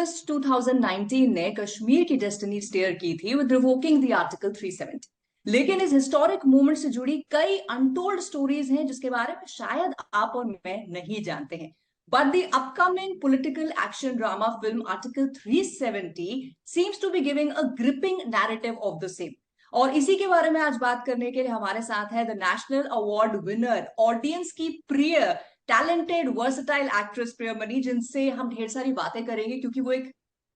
अगस्त 2019 ने कश्मीर की destiny stair की थी विद रिवोकिंग द आर्टिकल 370। लेकिन इस हिस्टोरिक मूवमेंट से जुड़ी कई अनटोल्ड स्टोरीज हैं जिसके बारे में शायद आप और मैं नहीं जानते हैं। But the upcoming political action drama film Article 370 seems to be giving a gripping narrative of the same. और इसी के बारे में आज बात करने के लिए हमारे साथ है the national award winner, audience की प्रिय, टैलेंटेड वर्सटाइल एक्ट्रेस प्रिया मनी, जिनसे हम ढेर सारी बातें करेंगे क्योंकि वो एक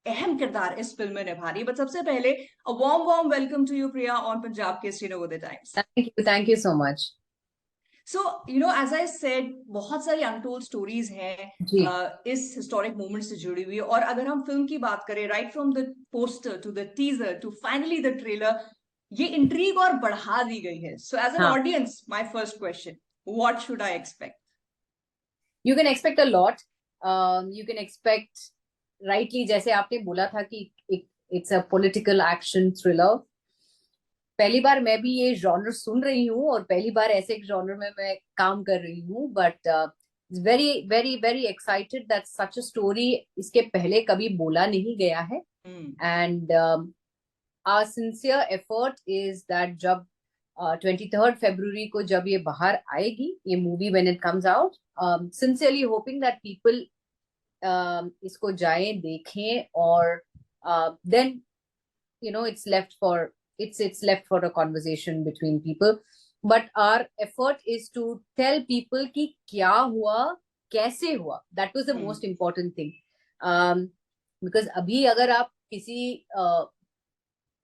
अहम किरदार इस फिल्म में निभा रही है। बट सबसे पहले a warm warm welcome to you Priya on Punjab Kesari over the times. Thank you so much. So as I said, बहुत सारी अनटोल्ड स्टोरीज हैं जी इस हिस्टोरिक मोमेंट से जुड़ी हुई। और अगर हम फिल्म की बात करें, right from the poster to the teaser to finally the trailer, ये इंट्रीग और बढ़ा दी गई है। सो एज एन हाँ, audience, my first question, what should I expect? you can expect a lot. You can expect rightly जैसे आपने बोला था कि it's a political action thriller. पहली बार मैं भी ये जॉनर सुन रही हूँ और पहली बार ऐसे एक जॉनर में मैं काम कर रही हूँ, but very very very excited that such a story इसके पहले कभी बोला नहीं गया है। And our sincere effort is that जब 23rd February को जब ये बाहर आएगी ये movie, when it comes out, sincerely hoping that people इसको जाएं देखें और then it's left for a conversation between people, but our effort is to tell people कि क्या हुआ, कैसे हुआ. That was the most important thing. Because अभी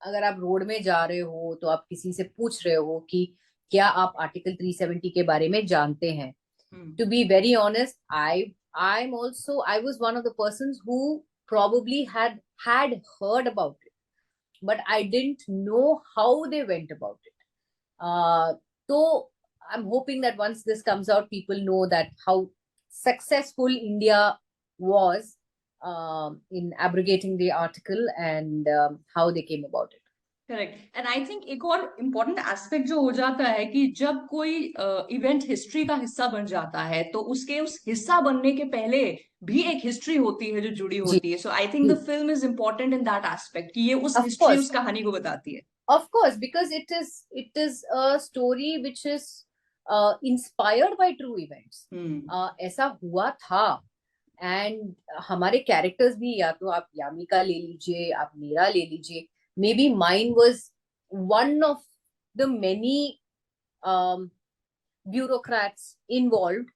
अगर आप रोड में जा रहे हो तो आप किसी से पूछ रहे हो कि क्या आप आर्टिकल 370 के बारे में जानते हैं. To be very honest, I was one of the persons who probably had heard about it, but I didn't know how they went about it. So I'm hoping that once this comes out, people know that how successful India was in abrogating the article and how they came about it. Correct. And I think एक और important aspect जो हो जाता है कि जब कोई event history का हिस्सा बन जाता है तो उसके उस हिस्सा बनने के पहले भी एक हिस्ट्री होती है जो जुड़ी जी होती है। So I think the film is important in that aspect कि ये उस of हिस्ट्री, course उस कहानी को बताती है। of course because it is a story which is inspired by true events. ऐसा हुआ था एंड हमारे कैरेक्टर्स भी, या तो आप यामी का ले लीजिए, आप मेरा ले लीजिए, may be mine was one of the many bureaucrats involved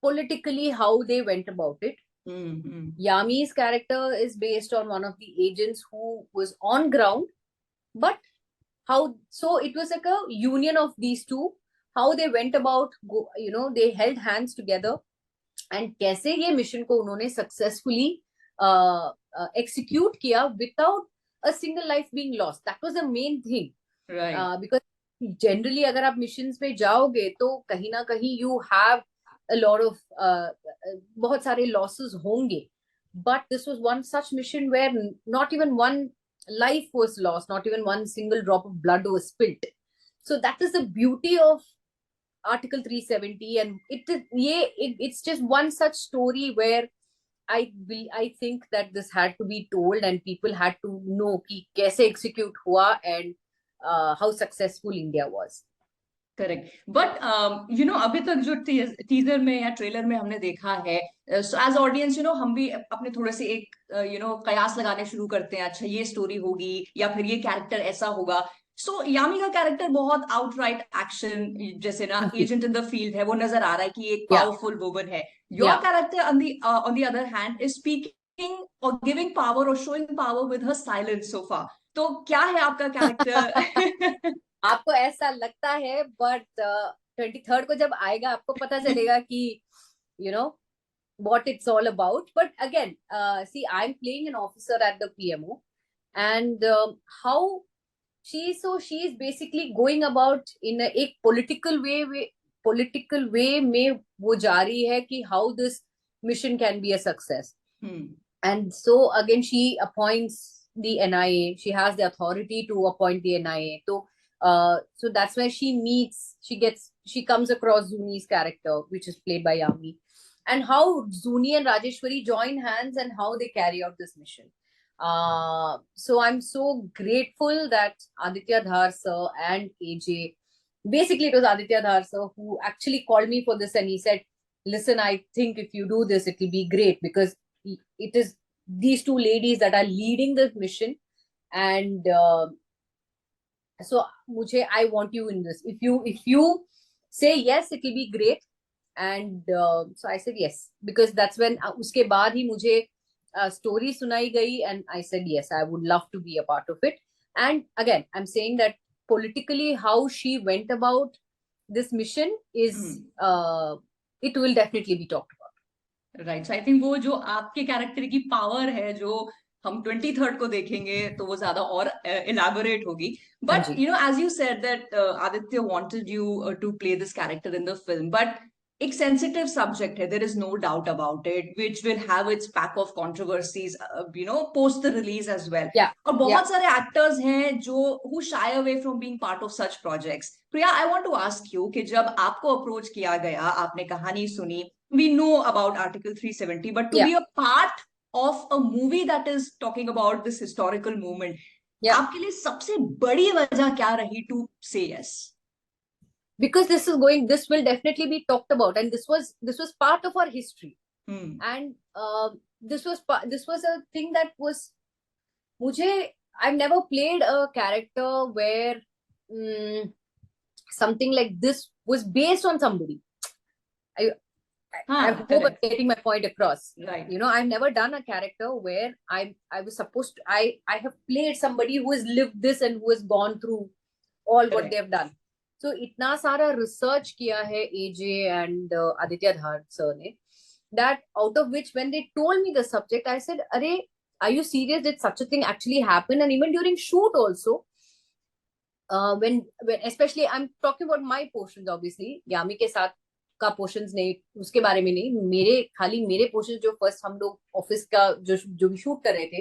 politically, how they went about it. Yami's character is based on one of the agents who was on ground, but so it was like a union of these two, how they went about they held hands together and कैसे ये mission को उन्होंने successfully execute किया without a single life being lost. That was the main thing, because generally अगर आप mission पे जाओगे तो कहीं ना कहीं you have a lot of बहुत सारे लॉसेस होंगे, but this was one such mission where not even one life was lost, not even one single drop of blood was spilt. So that is the beauty of Article 370, and it's just one such story where I think that this had to be told and people had to know कि कैसे execute हुआ and how successful India was. Correct. But अभी तक जो teaser में या trailer में हमने देखा है, एज ऑडियंस हम भी अपने थोड़े से एक कयास लगाने शुरू करते हैं, अच्छा ये स्टोरी होगी या फिर ये कैरेक्टर ऐसा होगा। सो यामी का कैरेक्टर बहुत आउटराइट एक्शन, जैसे ना एजेंट इन द फील्ड है, वो नजर आ रहा है कि एक पावरफुल वुमन है। Your character on the other hand is speaking और गिविंग पावर और showing power with her silence so far. तो क्या है आपका कैरेक्टर? आपको ऐसा लगता है, बट 23rd को जब आएगा आपको पता चलेगा कि what it's all about. But again, see, I'm playing an officer at the PMO, and how she's basically going about in a political way में वो जा रही है कि how this mission can be a success. And so again she appoints the NIA. She has the authority to appoint the NIA. So that's where she comes across Zuni's character, which is played by Yami. and how Zuni and Rajeshwari join hands and how they carry out this mission. So I'm so grateful that Aditya Dhar sir and AJ, basically it was Aditya Dhar sir who actually called me for this, and he said, listen, I think if you do this, it will be great, because it is these two ladies that are leading the mission. And so mujhe, I want you in this. If you say yes, it will be great. And so I said yes, because that's when uske baad hi mujhe story sunai gayi, and I said yes, I would love to be a part of it. And again, I'm saying that politically how she went about this mission is it will definitely be talked about. Right, I think वो जो आपके character की power है जो हम 23rd को देखेंगे तो वो ज्यादा और इलाबोरेट होगी. हाँ बट जी. You know, as you said that Aditya wanted you to play this character in the film, but एक सेंसिटिव सब्जेक्ट है, there is no doubt about it, which will have its pack of controversies you know post the release as well. Yeah, और yeah, बहुत सारे actors हैं जो who shy away from being part of such projects. Priya, I want to ask you कि जब आपको approach किया गया, आपने कहानी सुनी, we know about Article 370, but to yeah, be a part of a movie that is talking about this historical moment, yeah. आपके लिए सबसे बड़ी वजह क्या रही to say yes? Because this will definitely be talked about, and this was part of our history. And this was a thing that was mujhe, I've never played a character where something like this was based on somebody. I hope I'm getting my point across. Right. You know, I've never done a character where I was supposed to, I have played somebody who has lived this and who has gone through all what they've done. So itna sara research kiya hai AJ and Aditya Dhar sir ne, that out of which when they told me the subject, I said, are you serious? Did such a thing actually happen? And even during shoot also, when especially I'm talking about my portions, obviously Yami के साथ का portions नहीं, उसके बारे में नहीं, मेरे खाली मेरे पोर्शंस जो फर्स्ट हम लोग ऑफिस का जो भी शूट कर रहे थे,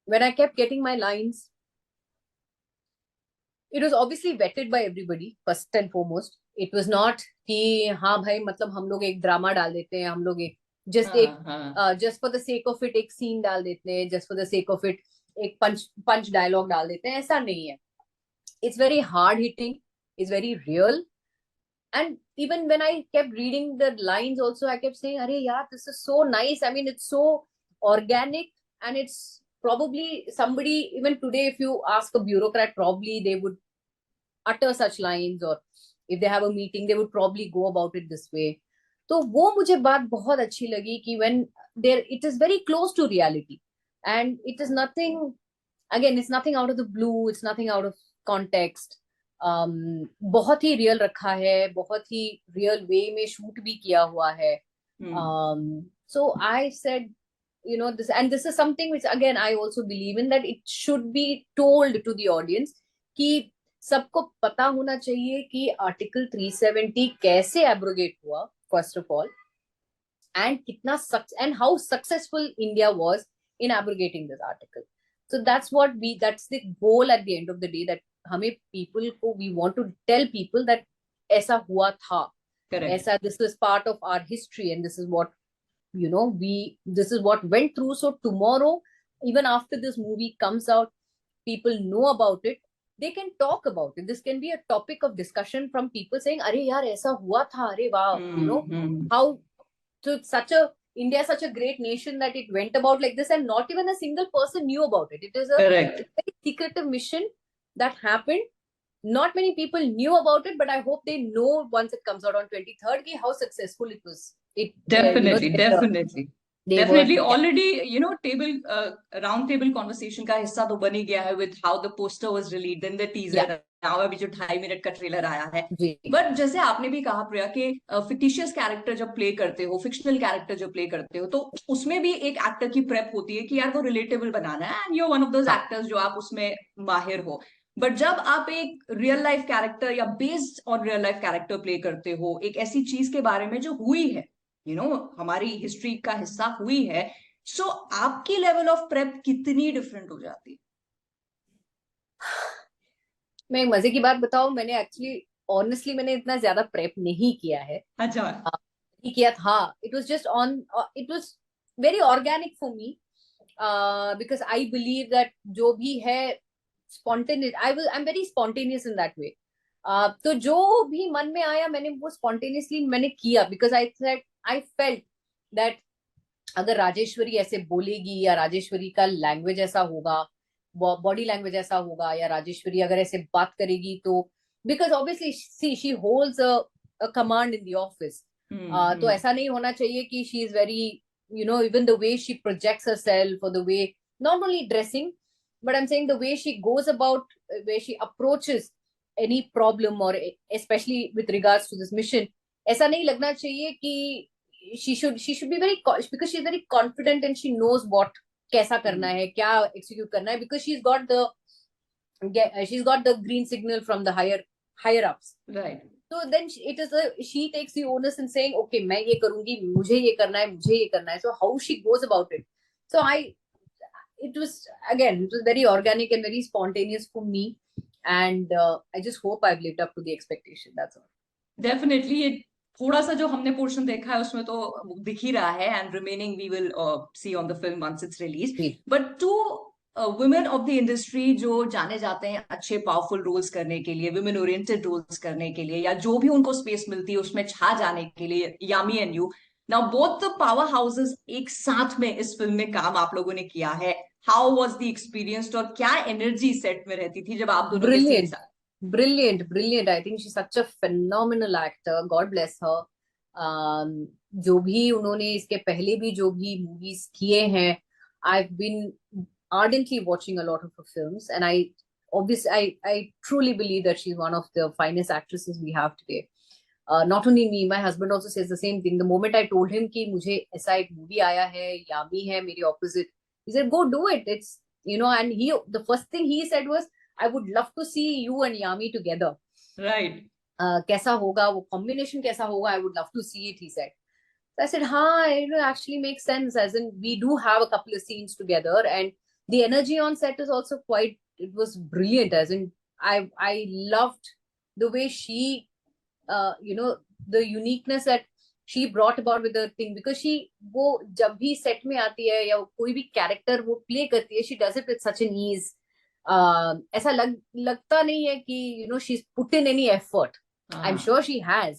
when I kept getting my lines, it was obviously vetted by everybody first and foremost. It was not कि हाँ भाई मतलब हम लोग एक ड्रामा डाल देते हैं, हम लोग एक just for the sake of it एक सीन डाल देते हैं, just for the sake of it एक पंच डायलॉग डाल देते हैं, ऐसा नहीं है. It's very hard hitting, it's very real. And even when I kept reading the lines also, I kept saying, "Arey yaar, this is so nice. I mean, it's so organic, and it's probably somebody, even today, if you ask a bureaucrat, probably they would utter such lines, or if they have a meeting, they would probably go about it this way." तो वो मुझे बात बहुत अच्छी लगी कि when there, it is very close to reality, and it is nothing. Again, it's nothing out of the blue. It's nothing out of context. बहुत ही real रखा है, बहुत ही रियल वे में शूट भी किया हुआ है. So I said, you know, this is something which again I also believe in, that it should be told to the audience कि सबको पता होना चाहिए कि आर्टिकल 370 कैसे एब्रोगेट हुआ first of all, and kitna and how successful India was in abrogating this article. So that's the goal at the end of the day, that हमें people को, we want to tell people that ऐसा हुआ था, ऐसा, this is part of our history, and this is what, you know, this is what went through. So tomorrow, even after this movie comes out, people know about it, they can talk about it. This can be a topic of discussion from people saying, अरे यार ऐसा हुआ था, अरे वाह, you know, how to India is such a great nation that it went about like this, and not even a single person knew about it. It is a very secretive mission that happened. Not many people knew about it, but I hope they know once it comes out on 23rd how successful it was. Definitely, you know, definitely. Definitely, already, you know, round table conversation का हिस्सा तो बन ही गया है with how the poster was released, then the teaser, now अभी जो 2.5 minute का trailer आया है. बट जैसे आपने भी कहा प्रिया कि फिक्टिशियस कैरेक्टर जब प्ले करते हो, फिक्शनल कैरेक्टर जब प्ले करते हो, तो उसमें भी एक एक्टर की प्रेप होती है कि यार वो रिलेटेबल बनाना है, and you one of those actors जो आप उसमें माहिर हो. बट जब आप एक रियल लाइफ कैरेक्टर या based on real life character play करते हो, एक ऐसी चीज के बारे में जो हुई है, यू नो, हमारी हिस्ट्री का हिस्सा हुई है, सो आपकी लेवल ऑफ प्रेप कितनी डिफरेंट हो जाती है? मैं मजे की बात बताऊं, मैंने एक्चुअली ऑनेस्टली मैंने इतना ज्यादा प्रेप नहीं किया है. अच्छा. किया था, it was just on, it was very organic for me, because I believe that जो भी है spontaneous, I'm very spontaneous in that way. तो जो भी मन में आया मैंने वो spontaneously मैंने किया, because I felt that अगर राजेश्वरी ऐसे बोलेगी या राजेश्वरी का लैंग्वेज ऐसा होगा, बॉडी लैंग्वेज ऐसा होगा, या राजेश्वरी अगर ऐसे बात करेगी तो, because obviously she she holds a command in the office, तो ऐसा नहीं होना चाहिए कि she is very, you know, even the way she projects herself, or the way, not only dressing, but I'm saying the way she goes about, where she approaches any problem, or especially with regards to this mission, ऐसा नहीं लगना चाहिए कि she should be very, because she's very confident and she knows what कैसा करना है, क्या execute करना है, because she's got the green signal from the higher ups, right. so then she takes the onus in saying, okay, मैं ये करूंगी, मुझे ये करना है, मुझे ये करना है, so how she goes about it, so it was very organic and very spontaneous for me, and I just hope I've lived up to the expectation, that's all. Definitely ये थोड़ा सा जो हमने पोर्शन देखा है उसमें तो दिख ही रहा है, and remaining we will see on the film once it's release. But two women of the industry जो जाने जाते हैं अच्छे पावरफुल रोल्स करने के लिए, वुमेन ओरिएंटेड रोल्स करने के लिए, या जो भी उनको स्पेस मिलती है उसमें छा जाने के लिए, Yami and you, now both the power houses एक साथ में इस फिल्म में काम आप लोगों ने किया है. हाउ वाज द एक्सपीरियंस, और क्या एनर्जी सेट में रहती थी जब आप दोनों के scene? Brilliant, brilliant. I think she's such a phenomenal actor. God bless her. जो भी उन्होंने इसके पहले भी जो भी मूवीज किए हैं, I've been ardently watching a lot of her films, and I truly believe that she's one of the finest actresses we have today. Not only me, my husband also says the same thing. The moment I told him कि मुझे ऐसा एक movie आया है, यामी है मेरे opposite, he said, "Go do it." It's, you know, and the first thing he said was, I would love to see you and Yami together. Right. कैसा होगा वो combination, कैसा होगा, I would love to see it, he said. So I said, हाँ, it actually makes sense, as in we do have a couple of scenes together, and the energy on set is also quite, it was brilliant, as in I loved the way she, you know, the uniqueness that she brought about with the thing, because वो जब भी set में आती है या कोई भी character वो play करती है, she does it with such an ease. ऐसा लगता नहीं है कि you know she's put in any effort. I'm sure she has,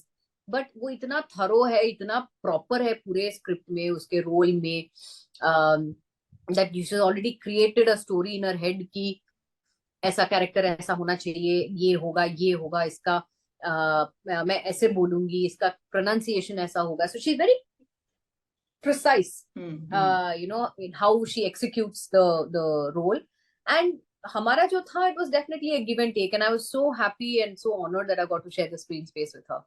but वो इतना thorough है, इतना proper है पूरे script में, उसके role में, that she's already created a story in her head कि ऐसा character ऐसा होना चाहिए, ये होगा इसका, मैं ऐसे बोलूंगी, इसका pronunciation ऐसा होगा, so she's very precise, you know, in how she executes the role. And हमारा जो था, it was definitely a give and take, and I was so happy and so honored that I got to share the screen space with her.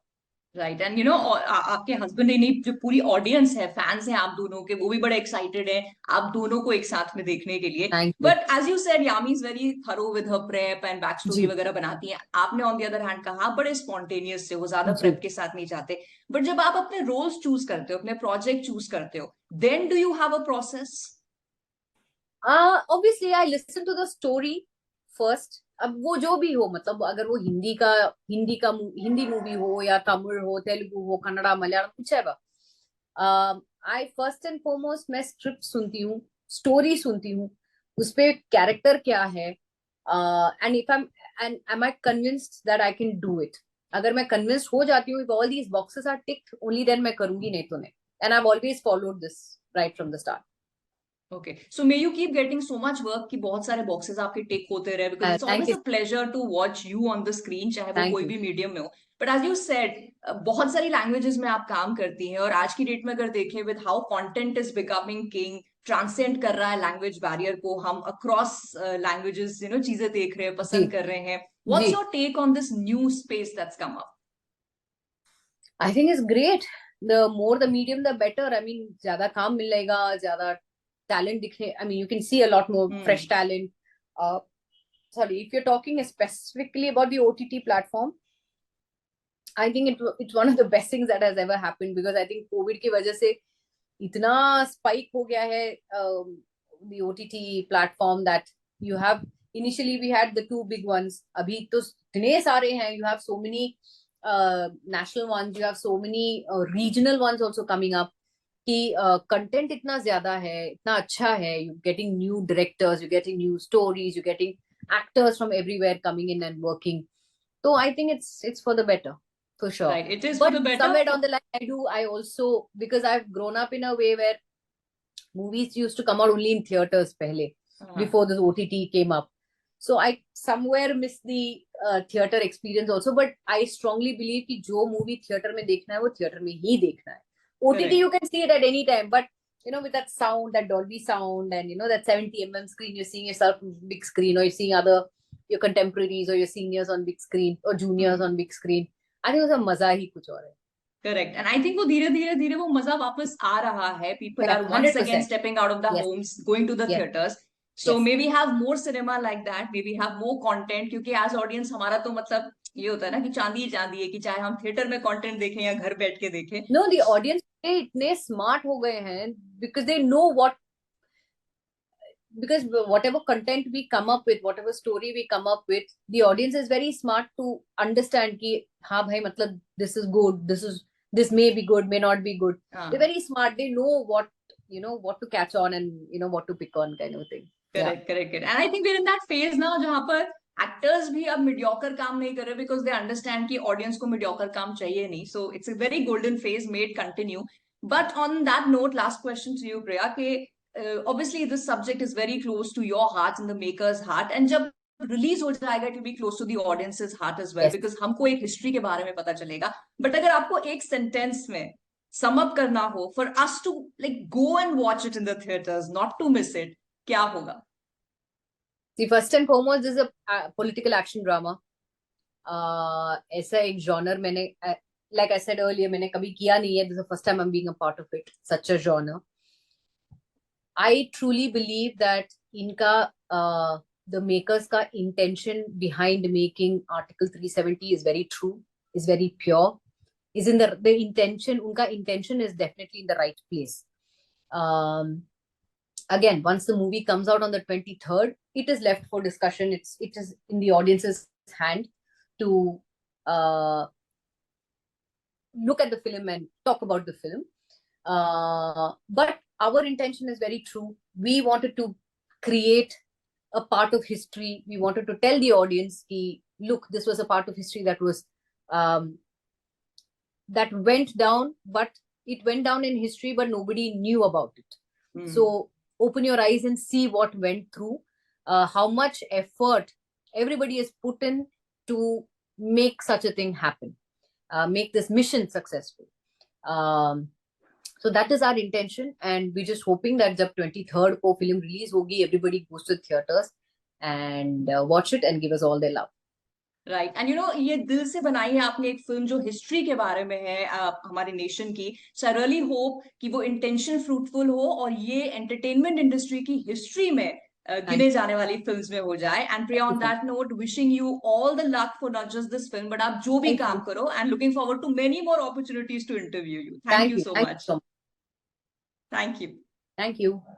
Right. And you know आपके husband ने नहीं, जो पूरी audience है, fans हैं आप दोनों के, वो भी बड़े एक्साइटेड हैं आप दोनों को एक साथ में देखने के लिए. But as you said, Yami is very thorough with her prep and back story वगैरह बनाती हैं. आपने ऑन द अदर हैंड कहा बड़े स्पॉन्टेनियस से, वो ज्यादा प्रेप के साथ नहीं जाते. बट जब आप अपने रोल्स चूज करते हो, अपने प्रोजेक्ट चूज करते हो, then do you have a process? Obviously I listen to the story first. अब वो जो भी हो, मतलब अगर वो हिंदी मूवी हो, या तमिल हो, तेलुगु हो, कन्नड़ा, मलयालम, कुछ है, आई फर्स्ट एंड फॉरमोस्ट मैं स्क्रिप्ट सुनती हूँ, स्टोरी सुनती हूँ, उसपे कैरेक्टर क्या है, and if and am I convinced that I can do it. अगर मैं कन्विंस्ड हो जाती हूँ, if all these boxes are ticked, only then मैं करूंगी, नहीं तो नहीं. And I have always followed this right from the start. Okay, so may you keep getting so much work कि बहुत सारे boxes आपके tick होते रहे, because it's always a pleasure to watch you on the screen, चाहे वो कोई भी medium में हो. But as you said, बहुत सारी languages में आप काम करती हैं, और आज की डेट में अगर देखें with how content is becoming king, transcend कर रहा है language barrier को, हम across languages, you know, चीजें देख रहे हैं, पसंद कर रहे हैं. What's your take on this new space that's come up? I think it's great. The more the medium, the better. I mean, ज़्यादा काम मिलेगा, ज़्यादा talent दिखने, I mean, you can see a lot more fresh talent. Sorry, if you're talking specifically about the OTT platform, I think it's one of the best things that has ever happened, because I think COVID की वजह से इतना spike हो गया है, the OTT platform, that you have, initially we had the two big ones, अभी तो इतने सारे हैं, you have so many national ones, you have so many regional ones also coming up. कि कंटेंट इतना ज्यादा है, इतना अच्छा है, you getting new directors, you getting new stories, you getting actors from everywhere coming in and working. So I think it's for the better, for sure. Right, it is But for the better. somewhere down the line, I also, because I've grown up in a way where movies used to come out only in theaters pehle, before this OTT came up. So I somewhere miss the theater experience also. But I strongly believe कि जो movie theater में देखना है वो theater में ही देखना है. OTT Correct. you can see it at any time, but you know, with that sound, that Dolby sound, and you know, that 70 screen, you're seeing yourself on big screen, or you're seeing other your contemporaries or your seniors on big screen, or juniors on big screen. I think उसका मजा ही कुछ और है. Correct. And I think वो धीरे धीरे वो मजा वापस आ रहा है. People Yeah, are once 100%. again stepping out of the Yes. homes, going to the Yes. theaters. So Yes. maybe have more cinema like that. Maybe have more content. क्योंकि as audience हमारा तो मतलब ये होता है ना कि चांदी ही चांदी है कि चाहे हम थिएटर में कंटेंट देखें या घर बैठ के देखें. No, the audience इतने smart हो गए हैं because they know what, because whatever content we come up with, whatever story we come up with, the audience is very smart to understand कि हाँ भाई मतलब this is good, this may be good, may not be good. They're very smart. They know what, you know, what to catch on and you know what to pick on, kind of thing. Correct, correct. And I think we're in that phase now जहाँ पर actors भी अब mediocre काम नहीं कर रहे because they understand कि audience को mediocre काम चाहिए नहीं. So it's a very golden phase. May it continue. But on that note, last question to you, Priya, कि obviously this subject is very close to your heart and the maker's heart. And जब release हो जाएगा, it will be close to the audience's heart as well, Yes. because हमको एक history के बारे में पता चलेगा. But अगर आपको एक sentence में sum up करना हो for us to like go and watch it in the theaters, not to miss it, क्या होगा? See, first and foremost, this is a political action drama. ऐसा एक genre मैंने, like I said earlier, मैंने कभी किया नहीं है. This is the first time I'm being a part of it. Such a genre. I truly believe that इनका the makers का intention behind making Article 370 is very true, is very pure, is in the intention, उनका intention is definitely in the right place. Again, once the movie comes out on the 23rd, it is left for discussion. It is in the audience's hand to look at the film and talk about the film. But our intention is very true. We wanted to create a part of history. We wanted to tell the audience, look, this was a part of history that was that went down, but it went down in history, but nobody knew about it. So open your eyes and see what went through, how much effort everybody has put in to make such a thing happen, make this mission successful. So that is our intention, and we're just hoping that जब 23rd को film release होगी, everybody goes to theaters and watch it and give us all their love. Right. And you know, ये दिल से बनाई है आपने एक फिल्म जो हिस्ट्री के बारे में है हमारे नेशन की. So I really hope कि वो इंटेंशन फ्रूटफुल हो और ये एंटरटेनमेंट इंडस्ट्री की हिस्ट्री में गिने जाने वाली फिल्म्स में हो जाए. And Priya, on that note, wishing you all the luck for not just this film, but आप जो भी काम करो, and looking forward to many more opportunities to interview you. Thank you so much. Thank you. Thank you.